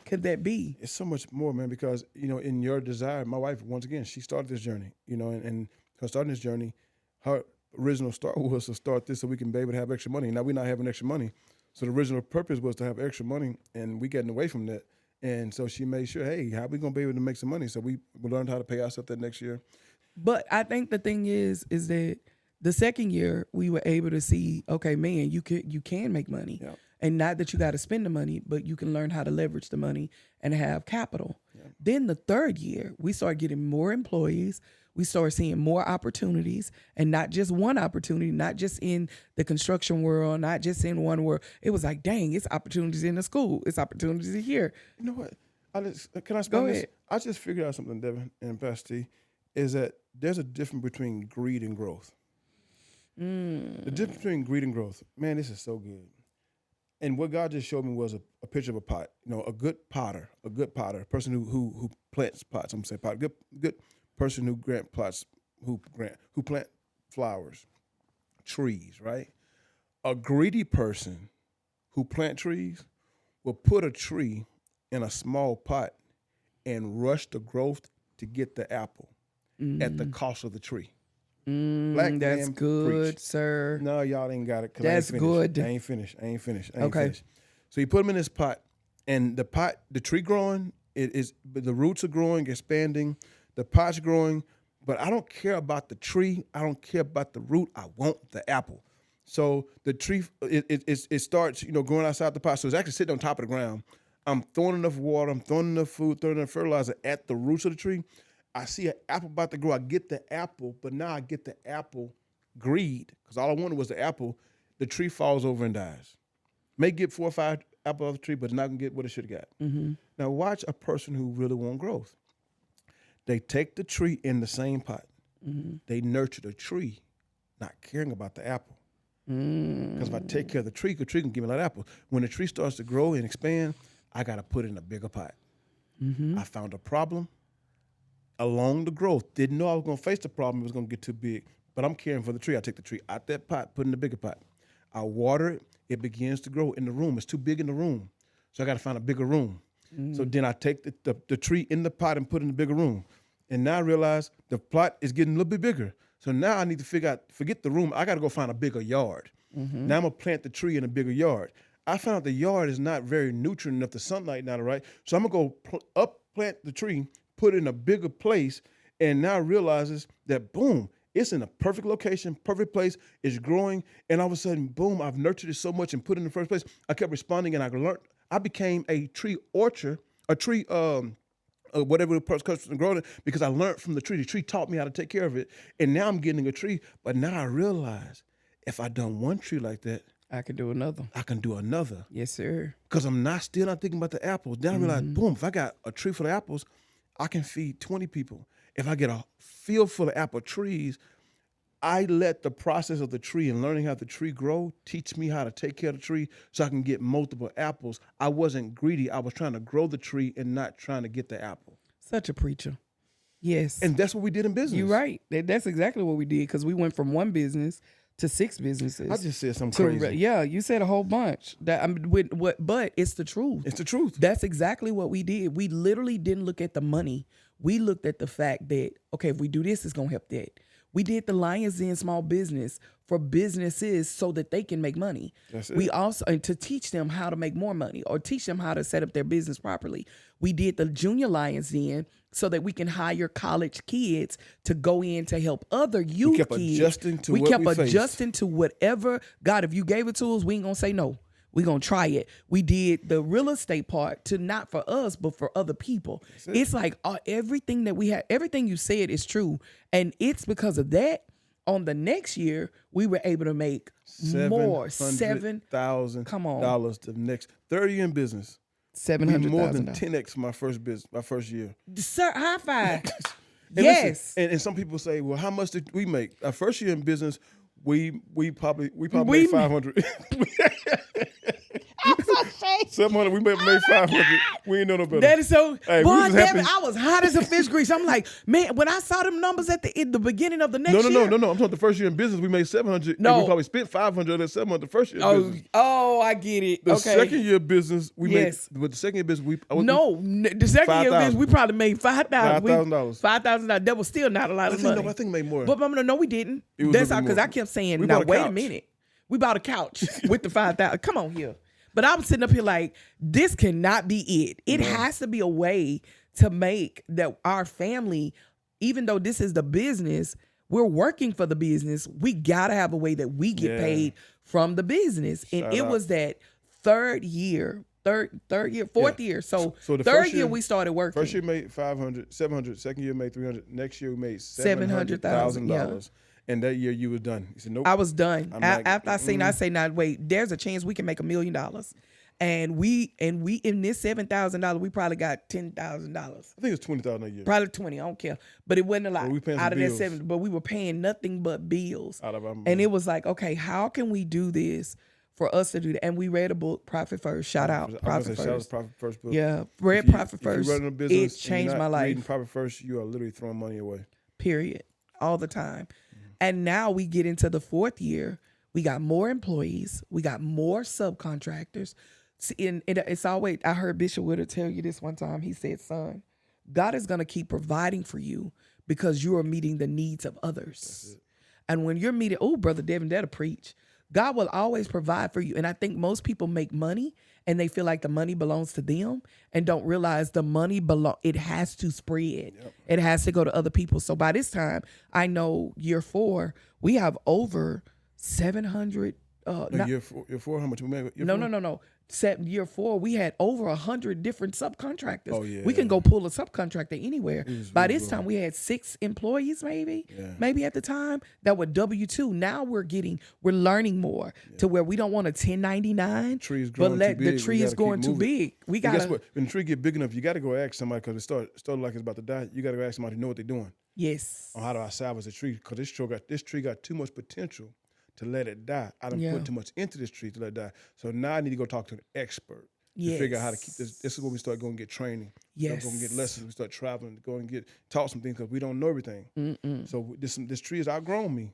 B: could that be?
A: It's so much more, man, because, in your desire, my wife, once again, she started this journey, and her starting this journey, her original start was to start this so we can be able to have extra money. Now we're not having extra money. So the original purpose was to have extra money, and we getting away from that. And so she made sure, hey, how are we going to be able to make some money? So we learned how to pay ourselves that next year.
B: But I think the thing is that the second year we were able to see, okay, man, you can make money.
A: Yeah.
B: And not that you got to spend the money, but you can learn how to leverage the money and have capital. Yeah. Then the third year, we started getting more employees. We started seeing more opportunities, and not just one opportunity, not just in the construction world, not just in one world. It was like, dang, it's opportunities in the school. It's opportunities here.
A: You know what? Can I
B: Go
A: this?
B: ahead.
A: I just figured out something, Devin and Pastor T, is that there's a difference between greed and growth. The difference between greed and growth. Man, this is so good. And what God just showed me was a picture of a pot. A good potter, a person who plants pots. I'm gonna say pot. Good person who plant flowers, trees, right? A greedy person who plant trees will put a tree in a small pot and rush the growth to get the apple at the cost of the tree.
B: Black that's man good, preach. Sir.
A: No, y'all ain't got it.
B: That's good.
A: I ain't finished. Okay. So you put them in this pot, and the tree growing, the roots are growing, expanding, the pot's growing, but I don't care about the tree. I don't care about the root. I want the apple. So the tree, it starts, growing outside the pot. So it's actually sitting on top of the ground. I'm throwing enough water. I'm throwing enough food, throwing enough fertilizer at the roots of the tree. I see an apple about to grow. I get the apple, but now I get the apple greed because all I wanted was the apple. The tree falls over and dies. May get 4 or 5 apples off the tree, but it's not going to get what it should have got. Mm-hmm. Now watch a person who really wants growth. They take the tree in the same pot. Mm-hmm. They nurture the tree, not caring about the apple. Because if I take care of the tree can give me a lot of apples. When the tree starts to grow and expand, I got to put it in a bigger pot. Mm-hmm. I found a problem. Along the growth, didn't know I was going to face the problem. It was going to get too big, but I'm caring for the tree. I take the tree out that pot, put it in the bigger pot. I water it. It begins to grow in the room. It's too big in the room, so I got to find a bigger room. Mm. So then I take the tree in the pot and put it in the bigger room, and now I realize the plot is getting a little bit bigger. So now I need to forget the room. I got to go find a bigger yard. Mm-hmm. Now I'm going to plant the tree in a bigger yard. I found out the yard is not very nutrient enough. The sunlight not right, so I'm going to go plant the tree, put it in a bigger place, and now realizes that, boom, it's in a perfect location, perfect place, it's growing, and all of a sudden, boom, I've nurtured it so much and put it in the first place. I kept responding, and I became a tree orchard, whatever the person growing it, because I learned from the tree. The tree taught me how to take care of it, and now I'm getting a tree, but now I realize if I done one tree like that,
B: I can do another.
A: Yes,
B: sir.
A: Because I'm still not thinking about the apples. Then I realized, boom, if I got a tree for the apples, I can feed 20 people. if I get a field full of apple trees, I let the process of the tree and learning how the tree grow teach me how to take care of the tree so I can get multiple apples. I wasn't greedy. I was trying to grow the tree and not trying to get the apple.
B: Such a preacher. Yes.
A: And that's what we did in business.
B: You're right. That's exactly what we did, because we went from one business to 6 businesses.
A: I just said something crazy.
B: Yeah, you said a whole bunch. But it's the truth.
A: It's the truth.
B: That's exactly what we did. We literally didn't look at the money. We looked at the fact that, okay, if we do this, it's going to help that. We did the Lions Den small business for businesses so that they can make money.
A: That's it.
B: We also, and to teach them how to make more money or teach them how to set up their business properly. We did the Junior Lions Den so that we can hire college kids to go in to help other youth kids. We kept adjusting to whatever. God, if you gave it to us, we ain't going to say no. We're going to try it. We did the real estate part to not for us, but for other people. It's like everything that we have, everything you said is true. And it's because of that, on the next year, we were able to make more.
A: $7,000.
B: Come on.
A: The next 30 year in business.
B: $700,000.
A: More than 10x my first year.
B: Sir, high five.
A: And
B: Yes.
A: listen, and some people say, well, how much did we make? Our first year in business, we probably made 500. 700. We made 500. We ain't know no better.
B: That is so.
A: Hey,
B: boy,
A: we
B: damn it, I was hot as a fish grease. I'm like, man, when I saw them numbers at the beginning of the next year.
A: No. I'm talking the first year in business, we made 700.
B: No.
A: And we probably spent 500 or 700 the first year in business.
B: Oh, I get it.
A: The
B: okay.
A: second year of business, we
B: Yes.
A: made. But the second year of business,
B: the second year of business, we probably made $5,000.
A: $5,000.
B: $5,000. That was still not a lot of money.
A: I think we made more.
B: But no, we didn't.
A: It was
B: That's
A: a
B: how,
A: bit
B: because
A: more.
B: I kept saying,
A: We
B: now
A: bought a
B: wait a
A: couch.
B: minute. We bought a couch with the 5,000. Come on here. But I was sitting up here like, this cannot be it. It has to be a way to make that our family, even though this is the business, we're working for the business. We got to have a way that we get paid from the business. And
A: Shout
B: it
A: out.
B: was that fourth year. So
A: the
B: third
A: first
B: year we started working.
A: First year made 500, 700. Second year made 300. Next year we made
B: $700,000,
A: $700,000. And that year you was done. You said, nope.
B: I was done.
A: I'm like,
B: After I seen, I say, now wait, there's a chance we can make $1 million. And we in this $7,000, we probably got $10,000.
A: I think it's $20,000 a year.
B: Probably 20, I don't care. But it wasn't a lot.
A: Well, we paying
B: out
A: some
B: of
A: bills.
B: that 7, but we were paying nothing but bills.
A: Out of our money.
B: And it was like, okay, how can we do this for us to do that? And we read a book, Profit First. Shout out, Profit
A: Shout out
B: First.
A: Profit First book.
B: Yeah, read Profit
A: If you're
B: First.
A: running a
B: It
A: business,
B: changed my life.
A: Reading Profit First, you are literally throwing money away.
B: Period. All the time. And now we get into the fourth year. We got more employees. We got more subcontractors. It's always, I heard Bishop Witter tell you this one time. He said, son, God is going to keep providing for you because you are meeting the needs of others. And when you're meeting, Brother Devin, that'll preach. God will always provide for you. And I think most people make money and they feel like the money belongs to them and don't realize the money it has to spread. Yep. It has to go to other people. So by this time, I know year 4, we have over 700.
A: Year four, how much we made?
B: No. Year 4, we had over 100 different subcontractors.
A: Oh, yeah.
B: We can go pull a subcontractor anywhere. By
A: really
B: this time, we had 6 employees, maybe at the time that were W-2. Now we're learning more to where we don't want a 1099.
A: Trees growing too big.
B: The tree is going too big. We got.
A: Guess what? When the tree get big enough, you got to go ask somebody because it started like it's about to die. You got to go ask somebody who know what they're doing.
B: Yes.
A: On how do I salvage the tree? Because this tree got too much potential to let it die. I done put too much into this tree to let it die. So now I need to go talk to an expert to figure out how to keep this. This is where we start going to get training.
B: Yes.
A: Start going to get lessons. We start traveling, go and get taught some things because we don't know everything. So this tree has outgrown me.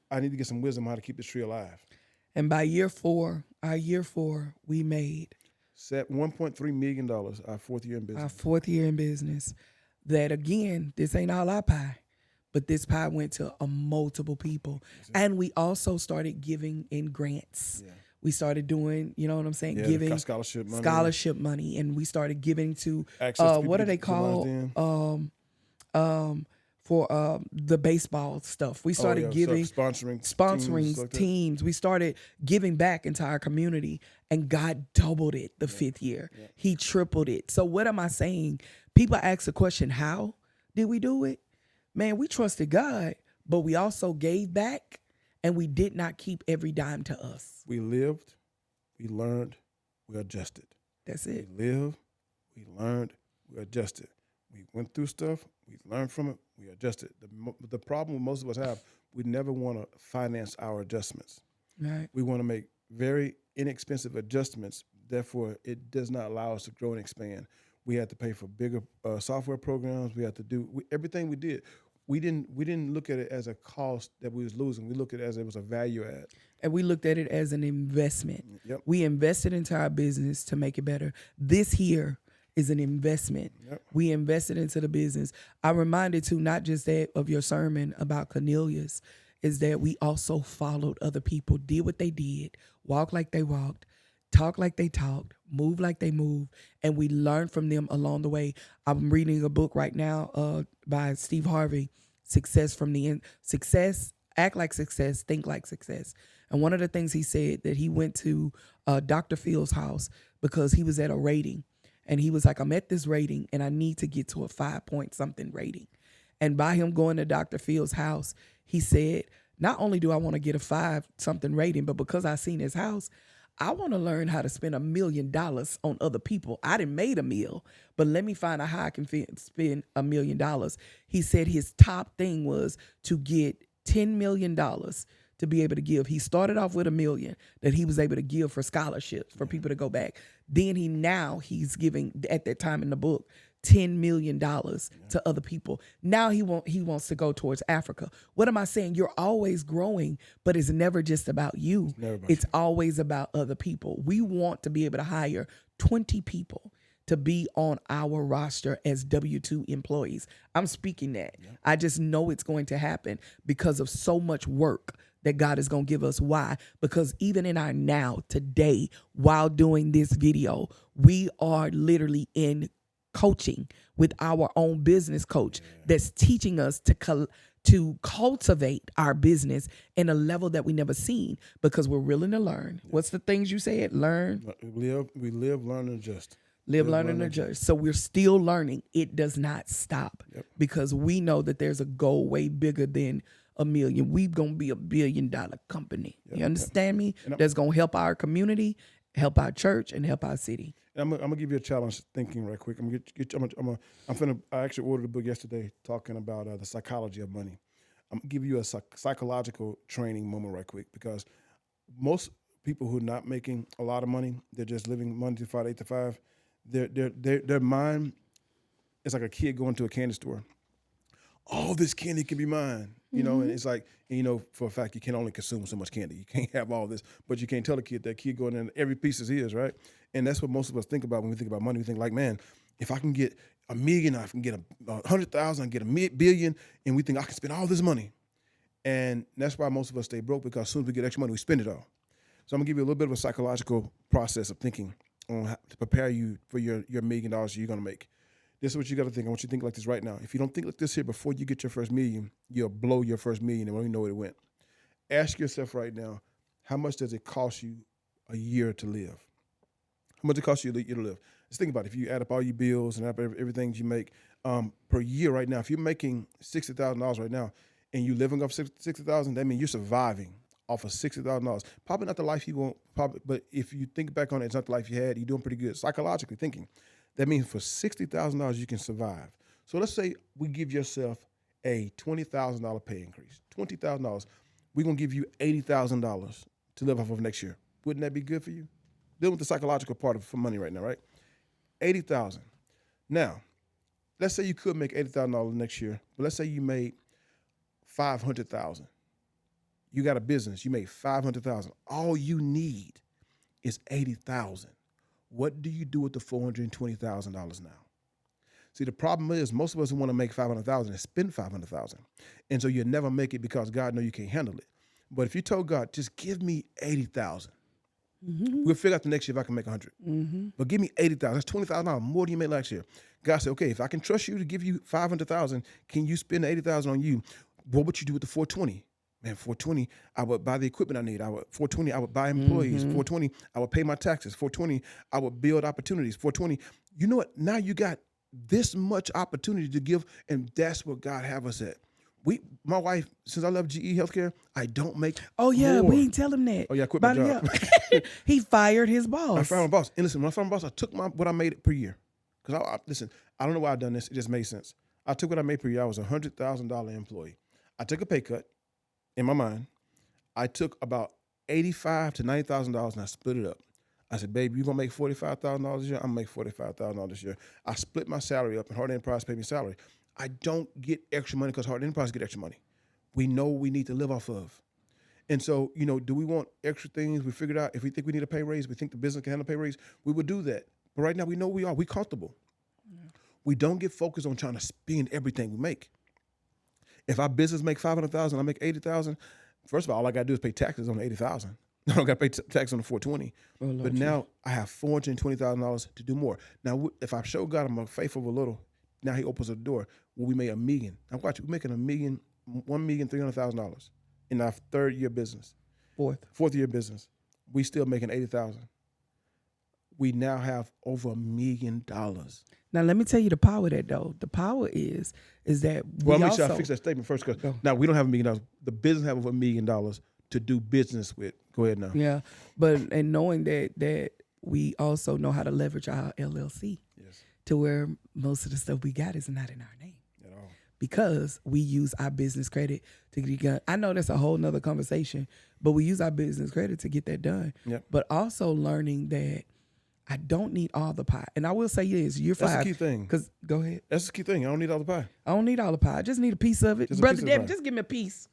A: I need to get some wisdom on how to keep this tree alive.
B: And by year 4, we made
A: $1.3 million our fourth year in business.
B: That again, this ain't all our pie. But this pie went to multiple people. And we also started giving in grants. Yeah. We started doing, you know what I'm saying? Giving scholarship money. And we started giving to, what are they called? For the baseball stuff. We started giving, sponsoring teams. We started giving back into our community. And God doubled it the 5th year. Yeah. He tripled it. So what am I saying? People ask the question, how did we do it? Man, we trusted God, but we also gave back, and we did not keep every dime to us.
A: We lived, we learned, we adjusted.
B: That's it.
A: We lived, we learned, we adjusted. We went through stuff, we learned from it, We adjusted. The problem most of us have, we never want to finance our adjustments.
B: Right.
A: We want to make very inexpensive adjustments. Therefore, it does not allow us to grow and expand. We had to pay for bigger software programs. We had to do everything we did. We didn't look at it as a cost that we was losing. We looked at it as it was a value add.
B: And we looked at it as an investment.
A: Yep.
B: We invested into our business to make it better. This here is an investment.
A: Yep.
B: We invested into the business. I'm reminded too, not just that of your sermon about Cornelius, is that we also followed other people, did what they did, walked like they walked, talk like they talked, move like they moved, and we learned from them along the way. I'm reading a book right now by Steve Harvey, Success from the End. Success, act like success, think like success. And one of the things he said that he went to Dr. Phil's house because he was at a rating. And he was like, I'm at this rating and I need to get to a 5-point-something rating. And by him going to Dr. Phil's house, he said, not only do I want to get a 5-something rating, but because I seen his house, I want to learn how to spend $1 million on other people. I done made a meal, but let me find out how I can spend $1 million. He said his top thing was to get $10 million to be able to give. He started off with $1 million that he was able to give for scholarships for people to go back. Then he's giving at that time in the book $10 million to other people. Now he wants to go towards Africa. What am I saying? You're always growing, but it's never just about you. It's always about other people. We want to be able to hire 20 people to be on our roster as W-2 employees. I'm speaking that. Yeah. I just know it's going to happen because of so much work that God is going to give us. Why? Because even in our now, today, while doing this video, we are literally in coaching with our own business coach that's teaching us to cultivate our business in a level that we never seen because we're willing to learn. What's the things you said? Learn.
A: We live, learn, and adjust.
B: Live, learn, and adjust. So we're still learning. It does not stop because we know that there's a goal way bigger than $1 million. We're going to be $1 billion company. You understand me? That's going to help our community, help our church, and help our city.
A: And I'm gonna give you a challenge thinking right quick. I actually ordered a book yesterday talking about the psychology of money. I'm gonna give you a psychological training moment right quick because most people who are not making a lot of money, they're just living Monday to Friday, 8 to 5. Their mind is like a kid going to a candy store. All this candy can be mine, you know, and it's like, for a fact, you can only consume so much candy. You can't have all this, but you can't tell that kid going in, every piece is his, right? And that's what most of us think about when we think about money. We think like, man, if I can get $1 million, I can get 100,000, I can get $1 billion, and we think I can spend all this money. And that's why most of us stay broke, because as soon as we get extra money, we spend it all. So I'm gonna give you a little bit of a psychological process of thinking on how to prepare you for your $1 million you're gonna make. This is what you got to think. I want you to think like this right now. If you don't think like this here before you get your first $1 million, you'll blow your first $1 million and won't even know where it went. Ask yourself right now, how much does it cost you a year to live? How much it costs you a year to live? Just think about it. If you add up all your bills and add up everything you make per year right now, if you're making $60,000 right now and you're living off $60,000, that means you're surviving off of $60,000. Probably not the life you want, but if you think back on it, it's not the life you had. You're doing pretty good psychologically thinking. That means for $60,000, you can survive. So let's say we give yourself a $20,000 pay increase. $20,000. We're going to give you $80,000 to live off of next year. Wouldn't that be good for you? Dealing with the psychological part of money right now, right? $80,000. Now, let's say you could make $80,000 next year, but let's say you made $500,000. You got a business. You made $500,000. All you need is $80,000. What do you do with the $420,000 now? See, the problem is most of us want to make $500,000 and spend $500,000. And so you'll never make it because God knows you can't handle it. But if you told God, just give me $80,000, we'll figure out the next year if I can make $100,000. But give me $80,000. That's $20,000 more than you made last year. God said, okay, if I can trust you to give you $500,000, can you spend $80,000 on you? What would you do with the $420,000? Man, $420,000, I would buy the equipment I need. $420,000, I would buy employees. $420,000, I would pay my taxes. $420,000, I would build opportunities. $420,000, you know what? Now you got this much opportunity to give, and that's what God have us at. My wife, since I left GE Healthcare, I don't make
B: Oh, yeah,
A: more.
B: we ain't tell him that.
A: Oh, yeah, I quit my job.
B: He fired his boss.
A: I fired my boss. And listen, when I fired my boss, I took what I made per year. Because listen, I don't know why I've done this. It just made sense. I took what I made per year. I was a $100,000 employee. I took a pay cut in my mind. I took about $85,000 to $90,000 and I split it up. I said, babe, you're going to make $45,000 this year? I'm going to make $45,000 this year. I split my salary up and Harden Enterprise paid me salary. I don't get extra money because Harden Enterprise get extra money. We know we need to live off of. And so, do we want extra things? We figured out if we think we need a pay raise, we think the business can handle a pay raise, we would do that. But right now we know we're comfortable. Yeah. We don't get focused on trying to spend everything we make. If our business make $500,000, I make $80,000. First of all I got to do is pay taxes on the $80,000. I don't got to pay tax on the $420,000. But now I have $420,000 to do more. Now, if I show God I'm faithful with a little, now He opens the door. Well, we made $1 million. Now watch it. We're making $1,300,000 in our third year business. Fourth year business. We still making $80,000. We now have over $1 million.
B: Now let me tell you the power of that though. The power is that
A: well, make sure I fix that statement first. Because now we don't have $1 million. The business have over $1 million to do business with. Go ahead now.
B: Yeah, and knowing that we also know how to leverage our LLC to where most of the stuff we got is not in our name
A: at all,
B: because we use our business credit to get done. I know that's a whole nother conversation, but we use our business credit to get that done.
A: Yep.
B: But also learning that I don't need all the pie. And I will say this, year 5.
A: That's the key thing.
B: Because go ahead.
A: That's the key thing. I don't need all the pie.
B: I don't need all the pie. I just need a piece of it. Brother Devin, just give me a piece.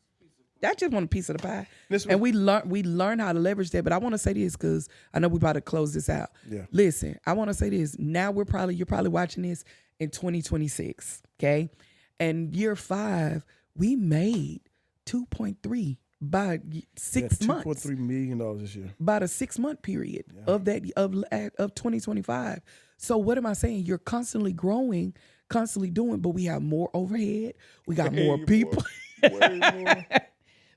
B: I just want a piece of the pie. And we learn how to leverage that. But I want to say this because I know we're about to close this out.
A: Yeah.
B: Listen, I want to say this. Now you're probably watching this in 2026, okay? And year 5, we made 2.3 by 6 months.
A: $2.3 million this year.
B: By the 6-month period of 2025. So what am I saying? You're constantly growing, constantly doing, but we have more overhead. We got more people.
A: Way more.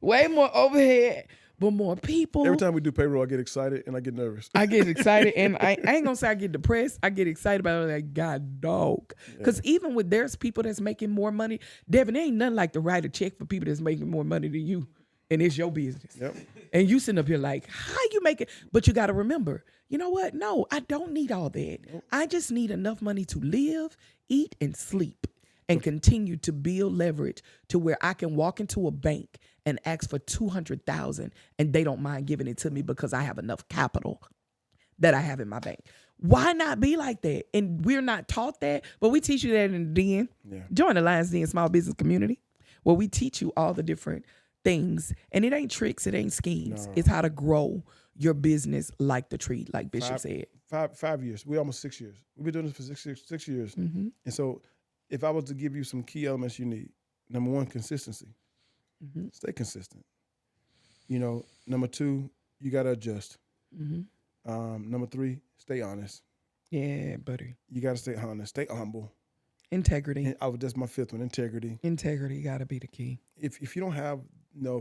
B: Way more overhead, but more people.
A: Every time we do payroll, I get excited and I get nervous.
B: I get excited and I ain't gonna say I get depressed. I get excited about it like, God dog. Because even with there's people that's making more money, Devin, there ain't nothing like to write a check for people that's making more money than you. And it's your business.
A: Yep.
B: And you sitting up here like, how you make it? But you got to remember, you know what? No, I don't need all that. Nope. I just need enough money to live, eat, and sleep and continue to build leverage to where I can walk into a bank and ask for $200,000 and they don't mind giving it to me because I have enough capital that I have in my bank. Why not be like that? And we're not taught that, but we teach you that in the Den. Yeah. Join the Lions Den Small Business Community where we teach you all the different things. And it ain't tricks, it ain't schemes. No. It's how to grow your business like the tree, like Bishop said.
A: 5 years. We're almost 6 years. We've been doing this for six years. Mm-hmm. And so if I was to give you some key elements you need, number 1, consistency. Mm-hmm. Stay consistent. Number 2, you got to adjust. Mm-hmm. Number 3, stay honest.
B: Yeah, buddy.
A: You got to stay honest. Stay humble.
B: Integrity.
A: That's my 5th one, integrity.
B: Integrity got to be the key.
A: If you don't have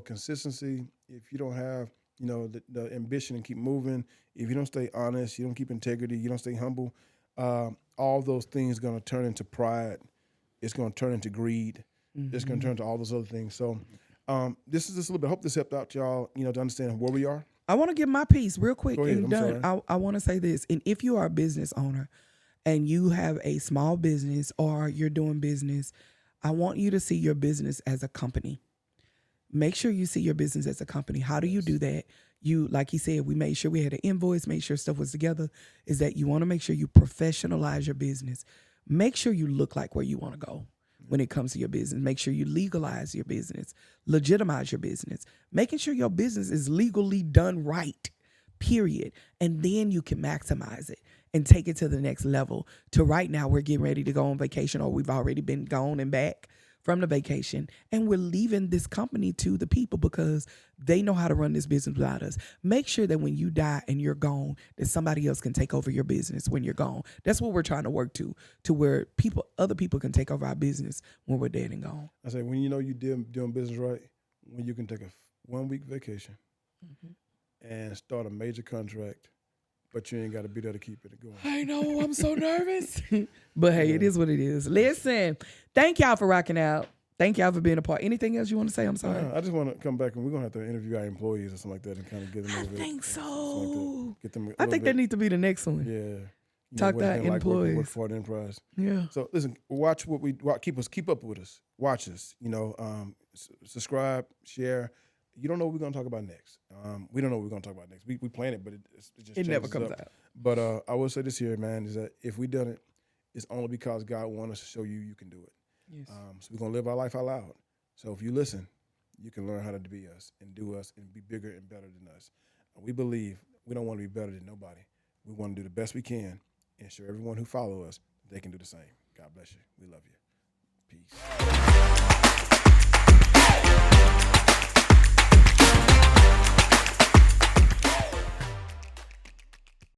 A: consistency, if you don't have the ambition and keep moving, if you don't stay honest, you don't keep integrity, you don't stay humble, all those things are going to turn into pride. It's going to turn into greed. Mm-hmm. It's going to turn into all those other things. So this is just a little bit. I hope this helped out y'all, to understand where we are.
B: I want to give my piece real quick.
A: Go ahead,
B: and done. I want to say this. And if you are a business owner and you have a small business or you're doing business, I want you to see your business as a company. Make sure you see your business as a company. How do you do that? You, like he said, we made sure we had an invoice, made sure stuff was together, is that you want to make sure you professionalize your business. Make sure you look like where you want to go when it comes to your business. Make sure you legalize your business, legitimize your business, making sure your business is legally done right, period. And then you can maximize it and take it to the next level. To right now, we're getting ready to go on vacation, or we've already been gone and back from the vacation, and we're leaving this company to the people because they know how to run this business without us. Make sure that when you die and you're gone, that somebody else can take over your business when you're gone. That's what we're trying to work to where other people can take over our business when we're dead and gone.
A: I say, when you're doing business right, when you can take a 1-week vacation and start a major contract, but you ain't got to be there to keep it going.
B: I know, I'm so nervous. But hey, it is what it is. Listen, thank y'all for rocking out. Thank y'all for being a part. Anything else you want to say? I'm sorry.
A: I just want to come back and we're going to have to interview our employees or something like that and kind of get them a little bit.
B: I think so.
A: Get them
B: I think that needs to be the next one.
A: Yeah.
B: Talk
A: what it's
B: that
A: been like working
B: employees.
A: with Ford Enterprise.
B: Yeah.
A: So listen, watch what we keep up with us. Watch us. Subscribe, share. You don't know what we're gonna talk about next. We don't know what we're gonna talk about next. We plan it, but it just
B: It never
A: changes
B: comes
A: up.
B: out.
A: But I will say this here, man, is that if we done it, it's only because God wants us to show you can do it.
B: Yes.
A: So we're gonna live our life out loud. So if you listen, you can learn how to be us and do us and be bigger and better than us. We believe we don't want to be better than nobody. We want to do the best we can and show everyone who follow us they can do the same. God bless you. We love you. Peace.